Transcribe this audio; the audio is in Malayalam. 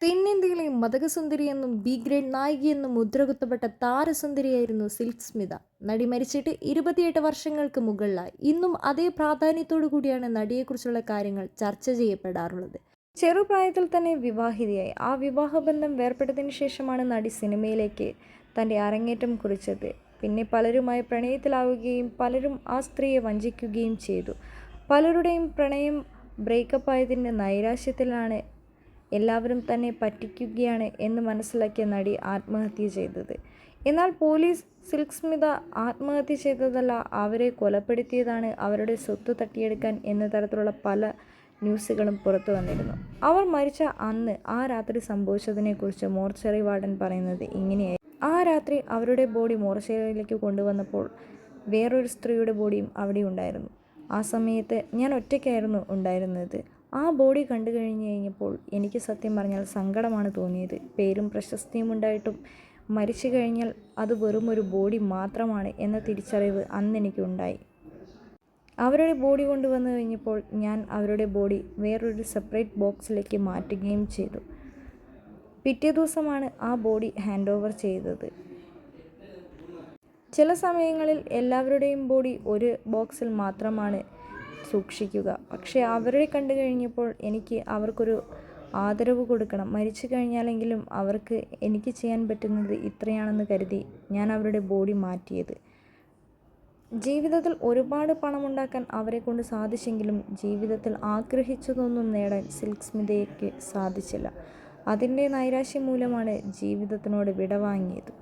തെന്നിന്ത്യയിലെ മദകസുന്ദരി എന്നും ബി ഗ്രേഡ് നായിക എന്നും മുദ്രകുത്തപ്പെട്ട താരസുന്ദരിയായിരുന്നു സിൽക്ക് സ്മിത. നടി മരിച്ചിട്ട് 28 വർഷങ്ങൾക്ക് മുകളിലായി. ഇന്നും അതേ പ്രാധാന്യത്തോടു കൂടിയാണ് നടിയെക്കുറിച്ചുള്ള കാര്യങ്ങൾ ചർച്ച ചെയ്യപ്പെടാറുള്ളത്. ചെറുപ്രായത്തിൽ തന്നെ വിവാഹിതയായി. ആ വിവാഹബന്ധം വേർപെട്ടതിനു ശേഷമാണ് നടി സിനിമയിലേക്ക് തൻ്റെ അരങ്ങേറ്റം കുറിച്ചത്. പിന്നെ പലരുമായി പ്രണയത്തിലാവുകയും പലരും ആ സ്ത്രീയെ വഞ്ചിക്കുകയും ചെയ്തു. പലരുടെയും പ്രണയം ബ്രേക്കപ്പായതിൻ്റെ നൈരാശ്യത്തിലാണ് എല്ലാവരും തന്നെ പറ്റിക്കുകയാണ് എന്ന് മനസ്സിലാക്കിയ നടി ആത്മഹത്യ ചെയ്തത്. എന്നാൽ പോലീസ് സിൽക്ക് സ്മിത ആത്മഹത്യ ചെയ്തതല്ല, അവരെ കൊലപ്പെടുത്തിയതാണ്, അവരുടെ സ്വത്ത് തട്ടിയെടുക്കാൻ എന്ന തരത്തിലുള്ള പല ന്യൂസുകളും പുറത്തു വന്നിരുന്നു. അവർ മരിച്ച അന്ന് ആ രാത്രി സംഭവിച്ചതിനെക്കുറിച്ച് മോർച്ചറി വാർഡൻ പറയുന്നത് ഇങ്ങനെയായി. ആ രാത്രി അവരുടെ ബോഡി മോർച്ചറിയിലേക്ക് കൊണ്ടുവന്നപ്പോൾ വേറൊരു സ്ത്രീയുടെ ബോഡിയും അവിടെ ഉണ്ടായിരുന്നു. ആ സമയത്ത് ഞാൻ ഒറ്റയ്ക്കായിരുന്നു ഉണ്ടായിരുന്നത്. ആ ബോഡി കണ്ടു കഴിഞ്ഞപ്പോൾ എനിക്ക് സത്യം പറഞ്ഞാൽ സങ്കടമാണ് തോന്നിയത്. പേരും പ്രശസ്തിയും ഉണ്ടായിട്ടും മരിച്ചു കഴിഞ്ഞാൽ അത് വെറും ഒരു ബോഡി മാത്രമാണ് എന്ന തിരിച്ചറിവ് അന്നെനിക്കുണ്ടായി. അവരുടെ ബോഡി കൊണ്ടുവന്നു കഴിഞ്ഞപ്പോൾ ഞാൻ അവരുടെ ബോഡി വേറൊരു സെപ്പറേറ്റ് ബോക്സിലേക്ക് മാറ്റുകയും ചെയ്തു. പിറ്റേ ദിവസമാണ് ആ ബോഡി ഹാൻഡ് ഓവർ ചെയ്തത്. ചില സമയങ്ങളിൽ എല്ലാവരുടെയും ബോഡി ഒരു ബോക്സിൽ മാത്രമാണ് സൂക്ഷിക്കുക. പക്ഷേ അവരെ കണ്ടു കഴിഞ്ഞപ്പോൾ എനിക്ക് അവർക്കൊരു ആദരവ് കൊടുക്കണം. മരിച്ചു കഴിഞ്ഞാലെങ്കിലും അവർക്ക് എനിക്ക് ചെയ്യാൻ പറ്റുന്നത് ഇത്രയാണെന്ന് കരുതി ഞാൻ അവരുടെ ബോഡി മാറ്റിയത്. ജീവിതത്തിൽ ഒരുപാട് പണമുണ്ടാക്കാൻ അവരെ കൊണ്ട് സാധിച്ചെങ്കിലും ജീവിതത്തിൽ ആഗ്രഹിച്ചതൊന്നും നേടാൻ സിൽക്ക് സ്മിതയ്ക്ക് സാധിച്ചില്ല. അതിൻ്റെ നൈരാശ്യം മൂലമാണ് ജീവിതത്തിനോട് വിടവാങ്ങിയത്.